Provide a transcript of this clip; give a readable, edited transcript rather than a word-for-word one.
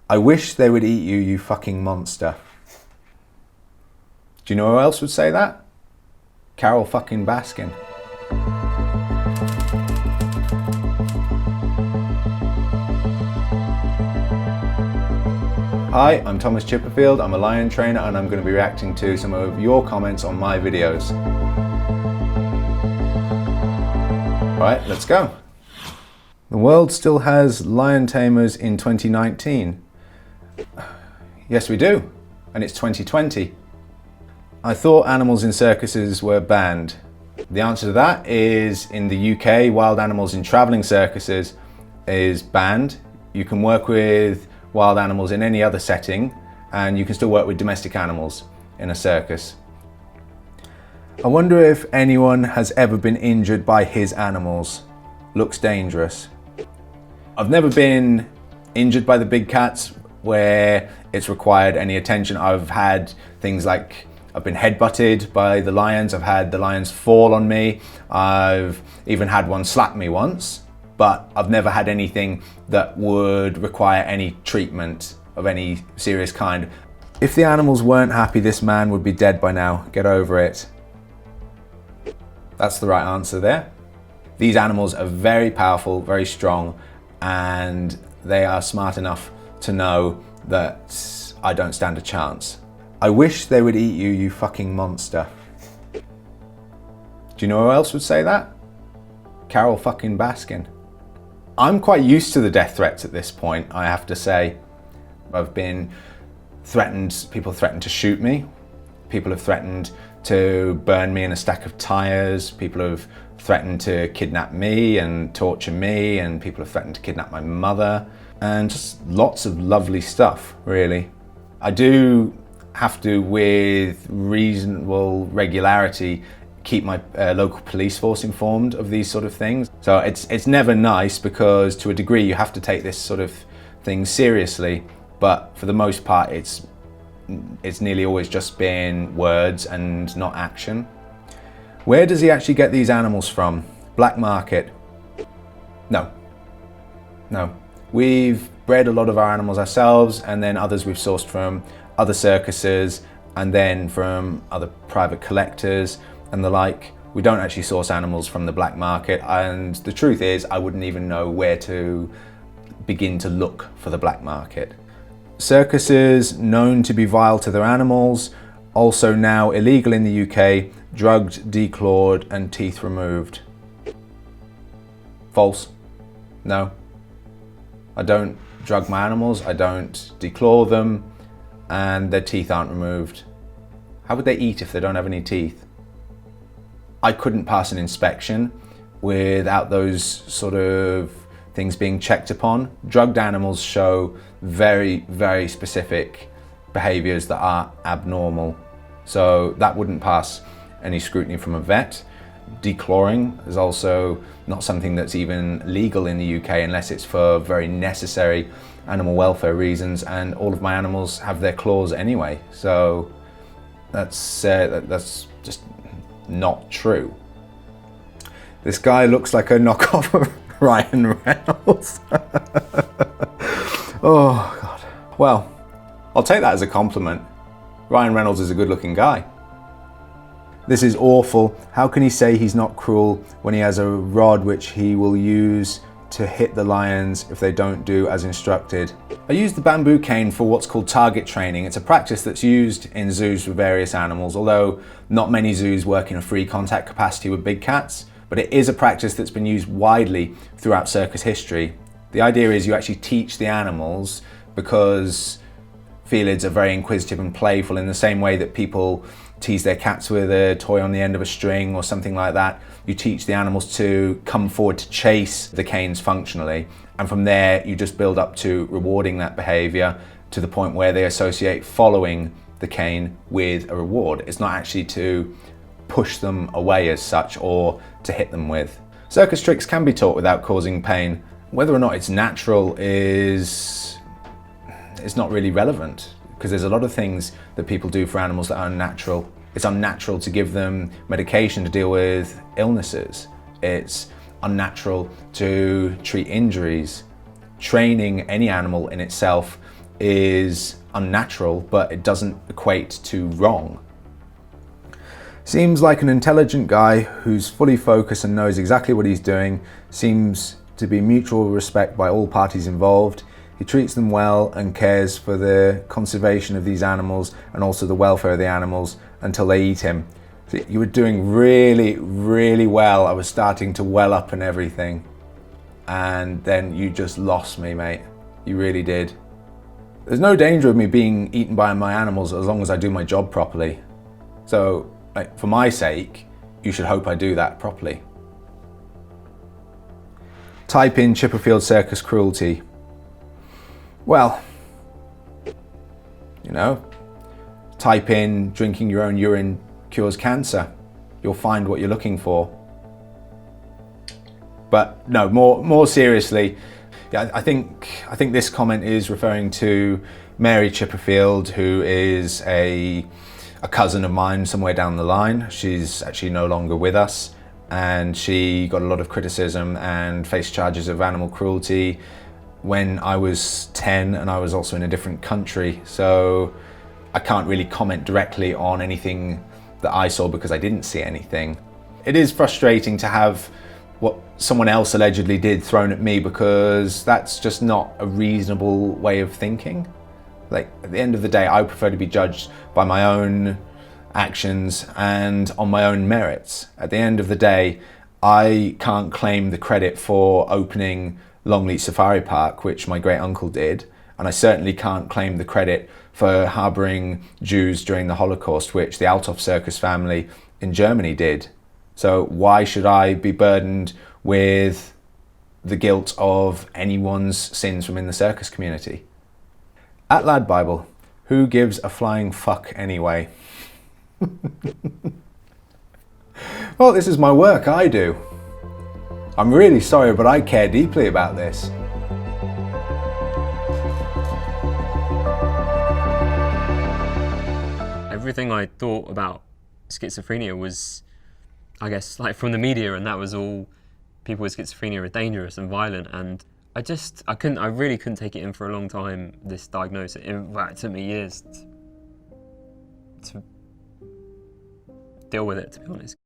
I wish they would eat you, you fucking monster. Do you know who else would say that? Carol fucking Baskin. Hi, I'm Thomas Chipperfield, I'm a lion trainer and I'm going to be reacting to some of your comments on my videos. Alright, let's go. The world still has lion tamers in 2019. Yes, we do, and it's 2020. I thought animals in circuses were banned. The answer to that is in the UK, wild animals in travelling circuses is banned. You can work with wild animals in any other setting, and you can still work with domestic animals in a circus. I wonder if anyone has ever been injured by his animals. Looks dangerous. I've never been injured by the big cats where it's required any attention. I've had things like I've been headbutted by the lions, I've had the lions fall on me, I've even had one slap me once, but I've never had anything that would require any treatment of any serious kind. If the animals weren't happy, this man would be dead by now. Get over it. That's the right answer there. These animals are very powerful, very strong, and they are smart enough to know that I don't stand a chance. I wish they would eat you, you fucking monster. Do you know who else would say that? Carol fucking Baskin. I'm quite used to the death threats at this point, I have to say. I've been threatened, people threatened to shoot me. People have threatened to burn me in a stack of tires. People have threatened to kidnap me and torture me, and people have threatened to kidnap my mother, and just lots of lovely stuff, really. I do have to, with reasonable regularity, keep my local police force informed of these sort of things. So it's never nice, because to a degree you have to take this sort of thing seriously, but for the most part it's nearly always just been words and not action. Where does he actually get these animals from? Black market? No. We've bred a lot of our animals ourselves, and then others we've sourced from other circuses, and then from other private collectors and the like. We don't actually source animals from the black market, and the truth is I wouldn't even know where to begin to look for the black market. Circuses known to be vile to their animals, also now illegal in the UK, drugged, declawed and teeth removed. False. No. I don't drug my animals, I don't declaw them, and their teeth aren't removed. How would they eat if they don't have any teeth? I couldn't pass an inspection without those sort of things being checked upon. Drugged animals show very, very specific behaviours that are abnormal. So that wouldn't pass any scrutiny from a vet. Declawing is also not something that's even legal in the UK unless it's for very necessary animal welfare reasons, and all of my animals have their claws anyway. So that's just not true. This guy looks like a knockoff of Ryan Reynolds. Oh God. Well, I'll take that as a compliment. Ryan Reynolds is a good looking guy. This is awful. How can he say he's not cruel when he has a rod which he will use to hit the lions if they don't do as instructed? I use the bamboo cane for what's called target training. It's a practice that's used in zoos for various animals, although not many zoos work in a free contact capacity with big cats, but it is a practice that's been used widely throughout circus history. The idea is you actually teach the animals, because felids are very inquisitive and playful in the same way that people tease their cats with a toy on the end of a string or something like that. You teach the animals to come forward to chase the canes functionally, and from there you just build up to rewarding that behaviour to the point where they associate following the cane with a reward. It's not actually to push them away as such or to hit them with. Circus tricks can be taught without causing pain. Whether or not it's natural is not really relevant, because there's a lot of things that people do for animals that are unnatural. It's unnatural to give them medication to deal with illnesses. It's unnatural to treat injuries. Training any animal in itself is unnatural, but it doesn't equate to wrong. Seems like an intelligent guy who's fully focused and knows exactly what he's doing. Seems to be mutual respect by all parties involved. He treats them well and cares for the conservation of these animals and also the welfare of the animals until they eat him. So you were doing really, really well. I was starting to well up and everything. And then you just lost me, mate. You really did. There's no danger of me being eaten by my animals as long as I do my job properly. So, like, for my sake, you should hope I do that properly. Type in Chipperfield Circus Cruelty. Well, you know, type in drinking your own urine cures cancer. You'll find what you're looking for. But no, more seriously, yeah, I think this comment is referring to Mary Chipperfield, who is a cousin of mine somewhere down the line. She's actually no longer with us, and she got a lot of criticism and faced charges of animal cruelty when I was 10 and I was also in a different country. So I can't really comment directly on anything that I saw because I didn't see anything. It is frustrating to have what someone else allegedly did thrown at me, because that's just not a reasonable way of thinking. Like, at the end of the day, I prefer to be judged by my own actions and on my own merits. At the end of the day, I can't claim the credit for opening Longleat Safari Park, which my great uncle did, and I certainly can't claim the credit for harbouring Jews during the Holocaust, which the Althoff circus family in Germany did. So why should I be burdened with the guilt of anyone's sins from in the circus community? At LADbible, who gives a flying fuck anyway? Well, this is my work, I do. I'm really sorry, but I care deeply about this. Everything I thought about schizophrenia was, I guess, like from the media, and that was all people with schizophrenia are dangerous and violent, and I really couldn't take it in for a long time, this diagnosis. In fact, it took me years to deal with it, to be honest.